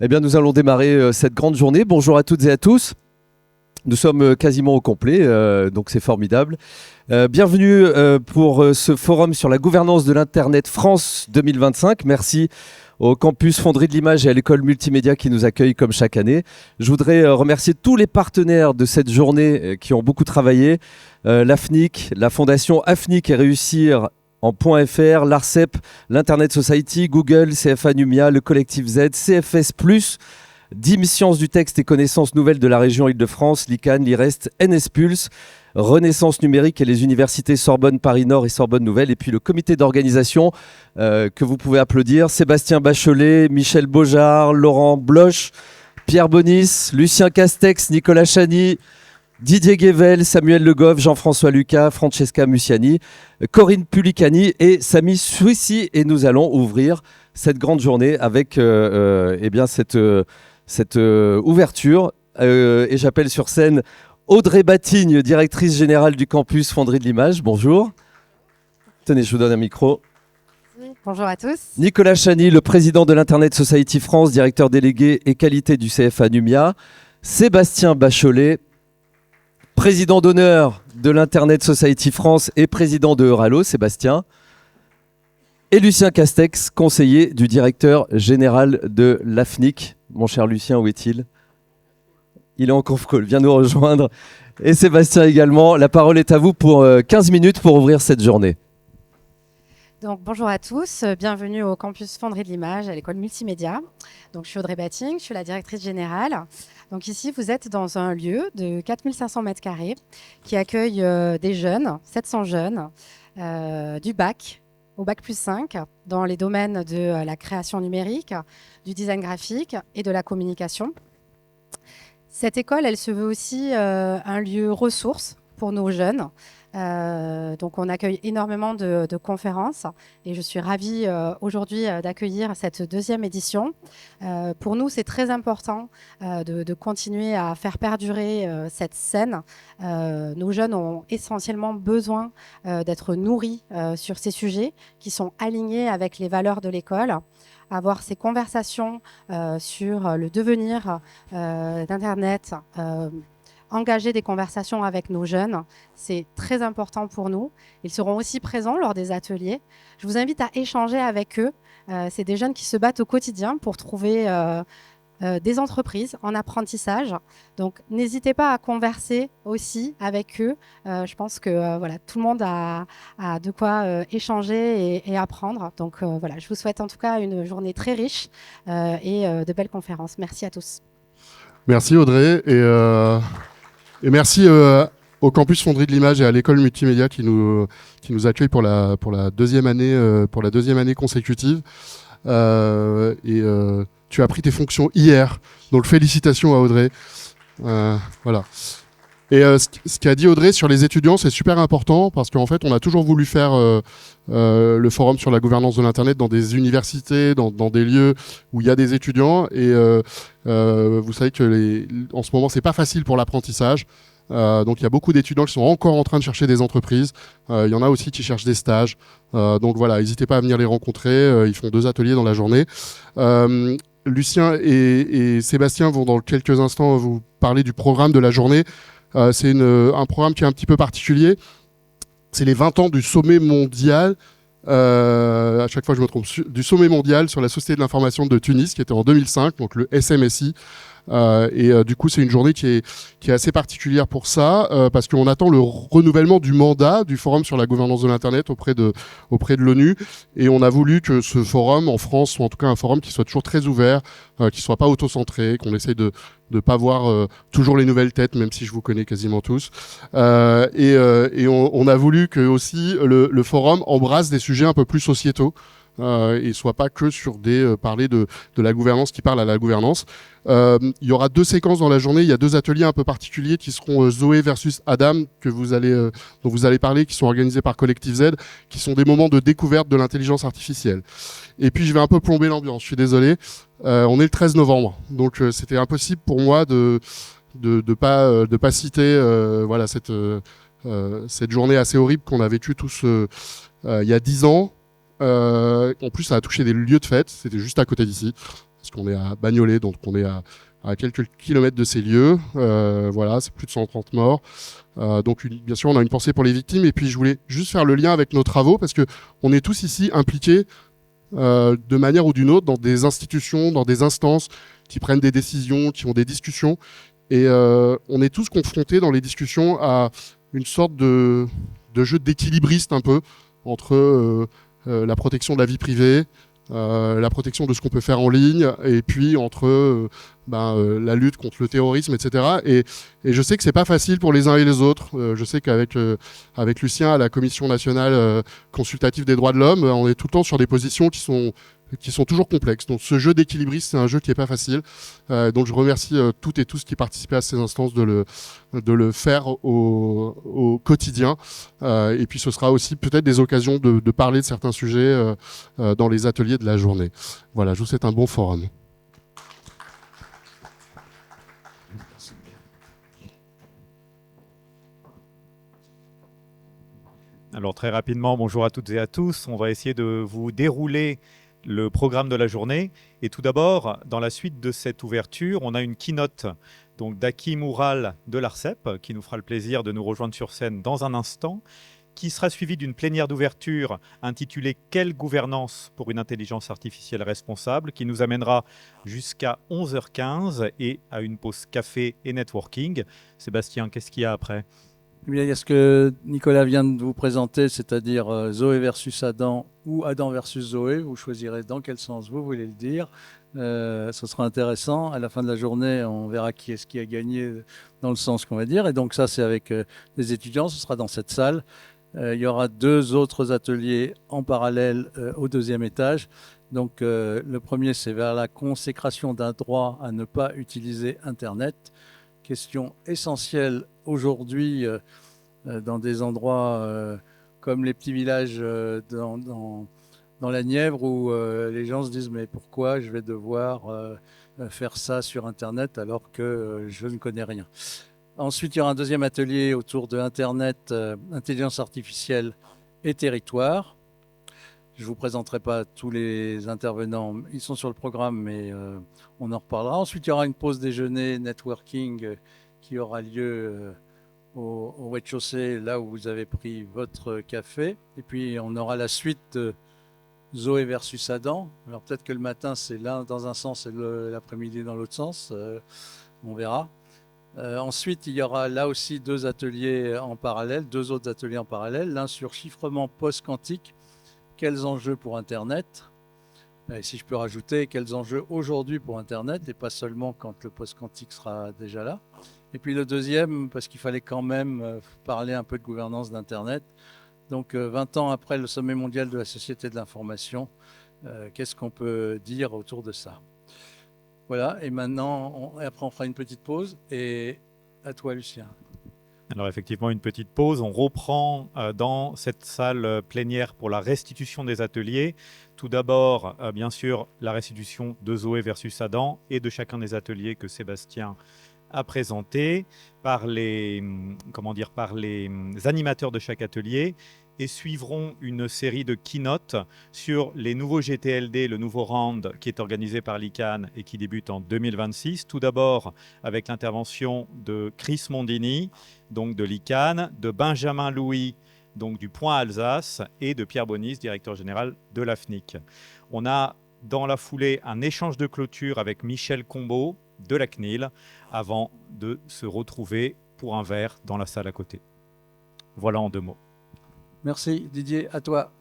Eh bien, nous allons démarrer cette grande journée. Bonjour à toutes et à tous. Nous sommes quasiment au complet, donc c'est formidable. Bienvenue pour ce forum sur la gouvernance de l'Internet France 2025. Merci au campus Fonderie de l'Image et à l'école multimédia qui nous accueille comme chaque année. Je voudrais remercier tous les partenaires de cette journée qui ont beaucoup travaillé. L'AFNIC, la fondation AFNIC et Réussir en .fr, l'ARCEP, l'Internet Society, Google, CFA Numia, le collectif Z, CFS+, DIM Sciences du texte et connaissances nouvelles de la région Île-de-France, l'ICANN, l'IREST, NS Pulse, Renaissance numérique et les universités Sorbonne Paris Nord et Sorbonne Nouvelle, et puis le comité d'organisation que vous pouvez applaudir, Sébastien Bachelet, Michel Beaujard, Laurent Bloch, Pierre Bonis, Lucien Castex, Nicolas Chany, Didier Guével, Samuel Le Goff, Jean-François Lucas, Francesca Musiani, Corinne Pulicani et Samy Souissi. Et nous allons ouvrir cette grande journée avec eh bien cette ouverture. Et j'appelle sur scène Audrey Batigne, directrice générale du campus Fonderie de l'Image. Bonjour. Tenez, je vous donne un micro. Bonjour à tous. Nicolas Chany, le président de l'Internet Society France, directeur délégué et qualité du CFA Numia. Sébastien Bachelet, président d'honneur de l'Internet Society France et président de Euralo, Sébastien. Et Lucien Castex, conseiller du directeur général de l'AFNIC. Mon cher Lucien, où est-il ? Il est en conf call, viens nous rejoindre. Et Sébastien également. La parole est à vous pour 15 minutes pour ouvrir cette journée. Donc, bonjour à tous, bienvenue au campus Fonderie de l'Image à l'école multimédia. Donc, je suis Audrey Batigne, je suis la directrice générale. Donc ici, vous êtes dans un lieu de 4500 m² qui accueille des jeunes, 700 jeunes, du bac au bac plus 5 dans les domaines de la création numérique, du design graphique et de la communication. Cette école, elle se veut aussi un lieu ressource pour nos jeunes. Donc on accueille énormément de conférences et je suis ravie aujourd'hui d'accueillir cette deuxième édition. Pour nous, c'est très important de continuer à faire perdurer cette scène. Nos jeunes ont essentiellement besoin d'être nourris sur ces sujets qui sont alignés avec les valeurs de l'école. Avoir ces conversations sur le devenir d'Internet, engager des conversations avec nos jeunes, c'est très important pour nous. Ils seront aussi présents lors des ateliers. Je vous invite à échanger avec eux. C'est des jeunes qui se battent au quotidien pour trouver des entreprises en apprentissage. Donc, n'hésitez pas à converser aussi avec eux. Je pense que voilà, tout le monde a de quoi échanger et apprendre. Donc, voilà, je vous souhaite en tout cas une journée très riche et de belles conférences. Merci à tous. Merci Audrey et merci au campus Fonderie de l'Image et à l'école multimédia qui nous accueille pour la deuxième année consécutive. Tu as pris tes fonctions hier, donc félicitations à Audrey. Voilà. Et ce qu'a dit Audrey sur les étudiants, c'est super important parce qu'en fait, on a toujours voulu faire le forum sur la gouvernance de l'Internet dans des universités, dans des lieux où il y a des étudiants. Et vous savez que en ce moment, c'est pas facile pour l'apprentissage. Donc il y a beaucoup d'étudiants qui sont encore en train de chercher des entreprises. Il y en a aussi qui cherchent des stages. Donc voilà, n'hésitez pas à venir les rencontrer. Ils font 2 ateliers dans la journée. Lucien et Sébastien vont dans quelques instants vous parler du programme de la journée. C'est un programme qui est un petit peu particulier. C'est les 20 ans du sommet mondial, à chaque fois je me trompe, du sommet mondial sur la société de l'information de Tunis, qui était en 2005, donc le SMSI. Du coup, c'est une journée qui est assez particulière pour ça, parce qu'on attend le renouvellement du mandat du Forum sur la gouvernance de l'Internet auprès de l'ONU. Et on a voulu que ce forum, en France, soit en tout cas un forum qui soit toujours très ouvert, qui soit pas auto-centré, qu'on essaye de pas voir toujours les nouvelles têtes, même si je vous connais quasiment tous. On a voulu que aussi le forum embrasse des sujets un peu plus sociétaux. Et soit pas que sur parler de la gouvernance qui parle à la gouvernance. Il y aura 2 séquences dans la journée. Il y a 2 ateliers un peu particuliers qui seront Zoé versus Adam dont vous allez parler, qui sont organisés par Collectif Z, qui sont des moments de découverte de l'intelligence artificielle. Et puis je vais un peu plomber l'ambiance. Je suis désolé. On est le 13 novembre, donc c'était impossible pour moi de pas citer voilà cette journée assez horrible qu'on a vécue tous il y a 10 ans. En plus, ça a touché des lieux de fête. C'était juste à côté d'ici. parce qu'on est à Bagnolet, donc on est à quelques kilomètres de ces lieux. Voilà, c'est plus de 130 morts. Donc bien sûr, on a une pensée pour les victimes. Et puis je voulais juste faire le lien avec nos travaux, parce que on est tous ici impliqués de manière ou d'une autre dans des institutions, dans des instances qui prennent des décisions, qui ont des discussions. Et on est tous confrontés dans les discussions à une sorte de jeu d'équilibriste un peu entre la protection de la vie privée, la protection de ce qu'on peut faire en ligne, et puis entre la lutte contre le terrorisme, etc. Et je sais que c'est pas facile pour les uns et les autres. Je sais qu'avec avec Lucien à la Commission nationale consultative des droits de l'homme, on est tout le temps sur des positions qui sont toujours complexes. Donc ce jeu d'équilibriste, c'est un jeu qui est pas facile. Donc je remercie toutes et tous qui participaient à ces instances de le faire au quotidien. Et puis ce sera aussi peut-être des occasions de parler de certains sujets dans les ateliers de la journée. Voilà, je vous souhaite un bon forum. Alors très rapidement, bonjour à toutes et à tous. On va essayer de vous dérouler le programme de la journée. Et tout d'abord, dans la suite de cette ouverture, on a une keynote donc d'Aki Moural de l'ARCEP qui nous fera le plaisir de nous rejoindre sur scène dans un instant, qui sera suivie d'une plénière d'ouverture intitulée « Quelle gouvernance pour une intelligence artificielle responsable ?» qui nous amènera jusqu'à 11h15 et à une pause café et networking. Sébastien, qu'est-ce qu'il y a après ? Eh bien, il y a ce que Nicolas vient de vous présenter, c'est-à-dire Zoé versus Adam ou Adam versus Zoé. Vous choisirez dans quel sens vous voulez le dire. Ce sera intéressant. À la fin de la journée, on verra qui est-ce qui a gagné dans le sens qu'on va dire. Et donc ça, c'est avec les étudiants. Ce sera dans cette salle. Il y aura 2 autres ateliers en parallèle au 2e étage. Donc le premier, c'est vers la consécration d'un droit à ne pas utiliser Internet. Question essentielle aujourd'hui dans des endroits comme les petits villages dans la Nièvre où les gens se disent mais pourquoi je vais devoir faire ça sur Internet alors que je ne connais rien. Ensuite, il y aura un 2e atelier autour de Internet, intelligence artificielle et territoire. Je ne vous présenterai pas tous les intervenants, ils sont sur le programme, mais on en reparlera. Ensuite, il y aura une pause déjeuner, networking, qui aura lieu au rez-de-chaussée, là où vous avez pris votre café. Et puis, on aura la suite de Zoé versus Adam. Alors, peut-être que le matin, c'est l'un dans un sens et l'après-midi dans l'autre sens. On verra. Ensuite, il y aura là aussi 2 ateliers en parallèle, 2 autres ateliers en parallèle. L'un sur chiffrement post-quantique. Quels enjeux pour Internet ? Et si je peux rajouter, quels enjeux aujourd'hui pour Internet et pas seulement quand le post-quantique sera déjà là. Et puis le deuxième, parce qu'il fallait quand même parler un peu de gouvernance d'Internet. Donc 20 ans après le sommet mondial de la société de l'information, qu'est-ce qu'on peut dire autour de ça ? Voilà, et maintenant, après on fera une petite pause. Et à toi, Lucien. Alors effectivement, une petite pause. On reprend dans cette salle plénière pour la restitution des ateliers. Tout d'abord, bien sûr, la restitution de Zoé versus Adam et de chacun des ateliers que Sébastien a présenté par les animateurs de chaque atelier, et suivront une série de keynotes sur les nouveaux GTLD, le nouveau round qui est organisé par l'ICANN et qui débute en 2026. Tout d'abord avec l'intervention de Chris Mondini, donc de l'ICANN, de Benjamin Louis, donc du Point Alsace, et de Pierre Bonis, directeur général de l'AFNIC. On a dans la foulée un échange de clôture avec Michel Combeau de la CNIL avant de se retrouver pour un verre dans la salle à côté. Voilà en 2 mots. Merci Didier, à toi.